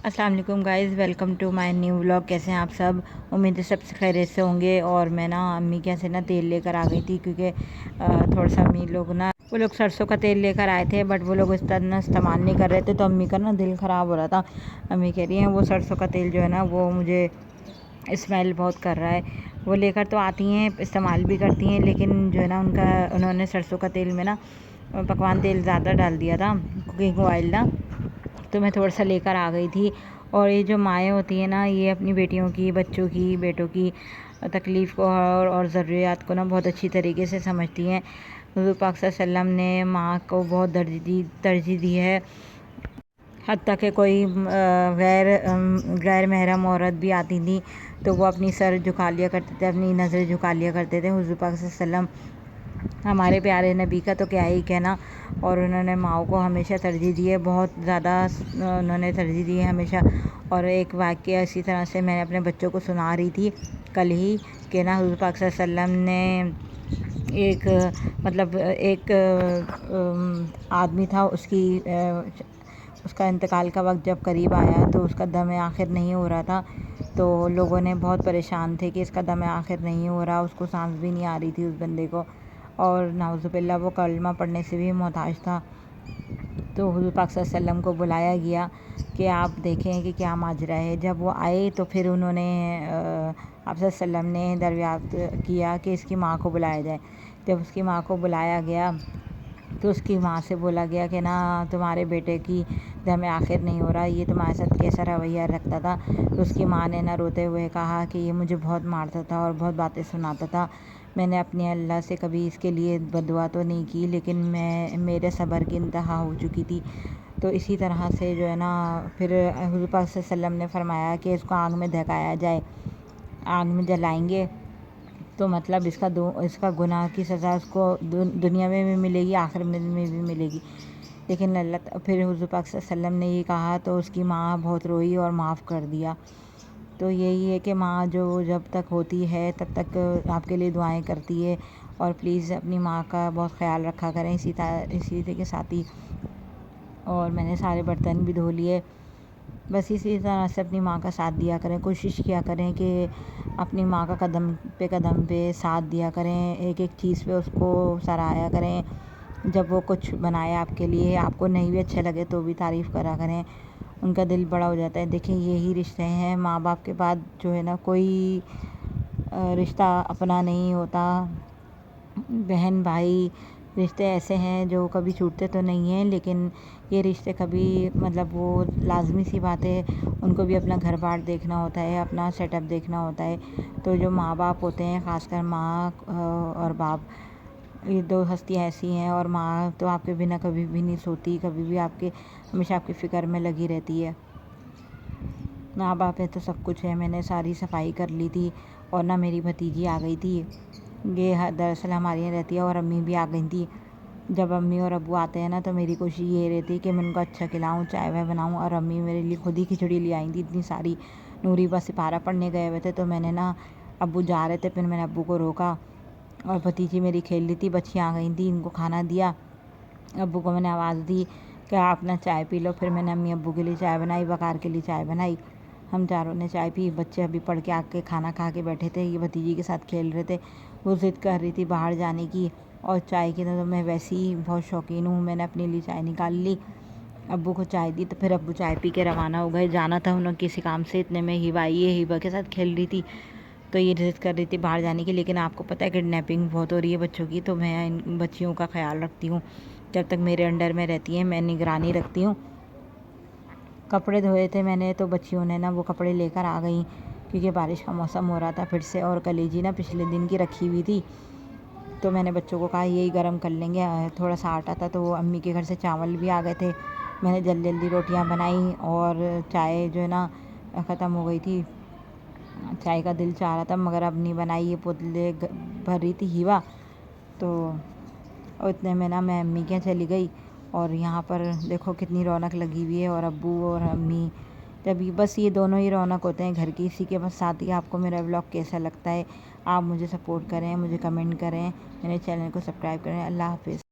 السلام علیکم guys, welcome to my new vlog. کیسے ہیں آپ سب؟ امید ہے سب سے خیریت سے ہوں گے۔ اور میں امی کے یہاں سے تیل لے کر آ گئی تھی، کیونکہ تھوڑا سا امی لوگ وہ لوگ سرسوں کا تیل لے کر آئے تھے، بٹ وہ لوگ اس طرح استعمال نہیں کر رہے تھے، تو امی کا دل خراب ہو رہا تھا۔ امی کہہ رہی ہیں وہ سرسوں کا تیل جو ہے وہ مجھے اسمیل بہت کر رہا ہے۔ وہ لے کر تو آتی ہیں، استعمال بھی کرتی ہیں، لیکن جو ہے انہوں نے سرسوں کا تیل میں پکوان تیل زیادہ ڈال دیا تھا، کوکنگ آئل تو میں تھوڑا سا لے کر آ گئی تھی۔ اور یہ جو مائیں ہوتی ہیں یہ اپنی بیٹیوں کی، بچوں کی، بیٹوں کی تکلیف کو اور ضروریات کو بہت اچھی طریقے سے سمجھتی ہیں۔ حضور پاک صلی اللہ علیہ وسلم نے ماں کو بہت ترجیح دی ہے، حتیٰ کہ کوئی غیر محرم عورت بھی آتی تھی تو وہ اپنی سر جھکا لیا کرتے تھے، اپنی نظر جھکا لیا کرتے تھے۔ حضور پاک صلی اللہ علیہ وسلم ہمارے پیارے نبی کا تو کیا ہی کہنا، اور انہوں نے ماؤں کو ہمیشہ ترجیح دی ہے، بہت زیادہ انہوں نے ترجیح دی ہے ہمیشہ۔ اور ایک واقعہ اسی طرح سے میں اپنے بچوں کو سنا رہی تھی کل ہی کہ حضور پاک صلی اللہ علیہ وسلم نے ایک آدمی تھا، اس کا انتقال کا وقت جب قریب آیا تو اس کا دم آخر نہیں ہو رہا تھا، تو لوگوں نے بہت پریشان تھے کہ اس کا دم آخر نہیں ہو رہا، اس کو سانس بھی نہیں آ رہی تھی اس بندے کو، اور نعوذ باللہ وہ کلمہ پڑھنے سے بھی محتاج تھا۔ تو حضور پاک صلی اللہ علیہ وسلم کو بلایا گیا کہ آپ دیکھیں کہ کیا ماجرا ہے۔ جب وہ آئے تو پھر انہوں نے آپ صلی اللہ علیہ وسلم نے دریافت کیا کہ اس کی ماں کو بلایا جائے۔ جب اس کی ماں کو بلایا گیا تو اس کی ماں سے بولا گیا کہ تمہارے بیٹے کی دم آخر نہیں ہو رہا، یہ تمہارے ساتھ کیسا رویہ رکھتا تھا؟ تو اس کی ماں نے روتے ہوئے کہا کہ یہ مجھے بہت مارتا تھا اور بہت باتیں سناتا تھا، میں نے اپنے اللہ سے کبھی اس کے لیے بددعا تو نہیں کی، لیکن میرے صبر کی انتہا ہو چکی تھی۔ تو اسی طرح سے جو ہے پھر حضور پاک صلی اللہ علیہ وسلم نے فرمایا کہ اس کو آگ میں دہکایا جائے، آگ میں جلائیں گے تو اس کا گناہ کی سزا اس کو دنیا میں بھی ملے گی، آخرت میں بھی ملے گی۔ لیکن پھر حضور پاک صلی اللہ علیہ وسلم نے یہ کہا تو اس کی ماں بہت روئی اور معاف کر دیا۔ تو یہی ہے کہ ماں جو جب تک ہوتی ہے تب تک آپ کے لیے دعائیں کرتی ہے، اور پلیز اپنی ماں کا بہت خیال رکھا کریں۔ اسی کے ساتھ ہی اور میں نے سارے برتن بھی دھو لیے، بس اسی طرح سے اپنی ماں کا ساتھ دیا کریں، کوشش کیا کریں کہ اپنی ماں کا قدم پہ ساتھ دیا کریں، ایک ایک چیز پہ اس کو سراہا کریں۔ جب وہ کچھ بنائے آپ کے لیے، آپ کو نہیں بھی اچھا لگے تو بھی تعریف کرا کریں، ان کا دل بڑا ہو جاتا ہے۔ دیکھیں یہی رشتے ہیں، ماں باپ کے بعد جو ہے کوئی رشتہ اپنا نہیں ہوتا۔ بہن بھائی رشتے ایسے ہیں جو کبھی چھوٹتے تو نہیں ہیں، لیکن یہ رشتے کبھی وہ لازمی سی بات ہے، ان کو بھی اپنا گھر بار دیکھنا ہوتا ہے، اپنا سیٹ اپ دیکھنا ہوتا ہے۔ تو جو ماں باپ ہوتے ہیں، خاص کر ماں اور باپ، یہ دو ہستیاں ایسی ہیں، اور ماں تو آپ کے بنا کبھی بھی نہیں سوتی، کبھی بھی ہمیشہ آپ کی فکر میں لگی رہتی ہے۔ ماں باپ ہے تو سب کچھ ہے۔ میں نے ساری صفائی کر لی تھی، اور میری بھتیجی آ گئی تھی، یہ دراصل ہمارے یہاں رہتی ہے، اور امی بھی آ گئی تھی۔ جب امی اور ابو آتے ہیں تو میری کوشش یہ رہتی ہے کہ میں ان کو اچھا کھلاؤں، چائے وائے بناؤں، اور امی میرے لیے خود ہی کھچڑی لے آئی تھی اتنی ساری۔ نوری بس سپارہ پڑھنے گئے ہوئے تھے، تو میں نے ابو جا رہے تھے، پھر میں نے ابو کو روکا، اور بھتیجی میری کھیل رہی تھی، بچیاں آ گئی تھیں، ان کو کھانا دیا۔ ابو کو میں نے آواز دی کہ آپ چائے پی لو، پھر میں نے امی ابو کے لیے چائے بنائی، وقار کے لیے چائے بنائی، ہم چاروں نے چائے پی۔ بچے ابھی پڑھ کے آ کے کھانا کھا کے بیٹھے تھے، یہ بھتیجی کے ساتھ کھیل رہے تھے، وہ ضد کر رہی تھی باہر جانے کی، اور چائے کی تو میں ویسے ہی بہت شوقین ہوں، میں نے اپنے لیے چائے نکال لی، ابو کو چائے دی، تو پھر ابو چائے پی کے روانہ ہو گئے، جانا تھا انہوں کسی کام سے، اتنے میں ہیبا کے ساتھ کھیل رہی تھی، تو یہ ضد کر رہی تھی باہر جانے کی۔ لیکن آپ کو پتہ ہے کڈنیپنگ بہت ہو رہی ہے بچوں کی، تو میں ان بچیوں کا خیال رکھتی ہوں، جب تک میرے انڈر میں رہتی ہیں میں نگرانی رکھتی ہوں۔ کپڑے دھوئے تھے میں نے، تو بچیوں نے وہ کپڑے لے کر آ گئیں، کیونکہ بارش کا موسم ہو رہا تھا پھر سے، اور کلیجی پچھلے دن کی رکھی ہوئی تھی، تو میں نے بچوں کو کہا یہی گرم کر لیں گے، تھوڑا سا آٹا تھا، تو وہ امی کے گھر سے چاول بھی آ گئے تھے، میں نے جلدی روٹیاں بنائیں، اور چائے جو ختم ہو گئی تھی، چائے کا دل چاہ رہا تھا مگر اب نہیں بنائی، یہ پتلے بھر رہی تھی ہیوا، تو اتنے میں میں امی کے یہاں چلی گئی، اور یہاں پر دیکھو کتنی رونق لگی ہوئی ہے، اور ابو اور امی، جب بس یہ دونوں ہی رونق ہوتے ہیں گھر کی۔ اسی کے بس ساتھ ہی آپ کو میرا ولاگ کیسا لگتا ہے، آپ مجھے سپورٹ کریں، مجھے کمنٹ کریں، میرے چینل کو سبسکرائب کریں۔ اللہ حافظ۔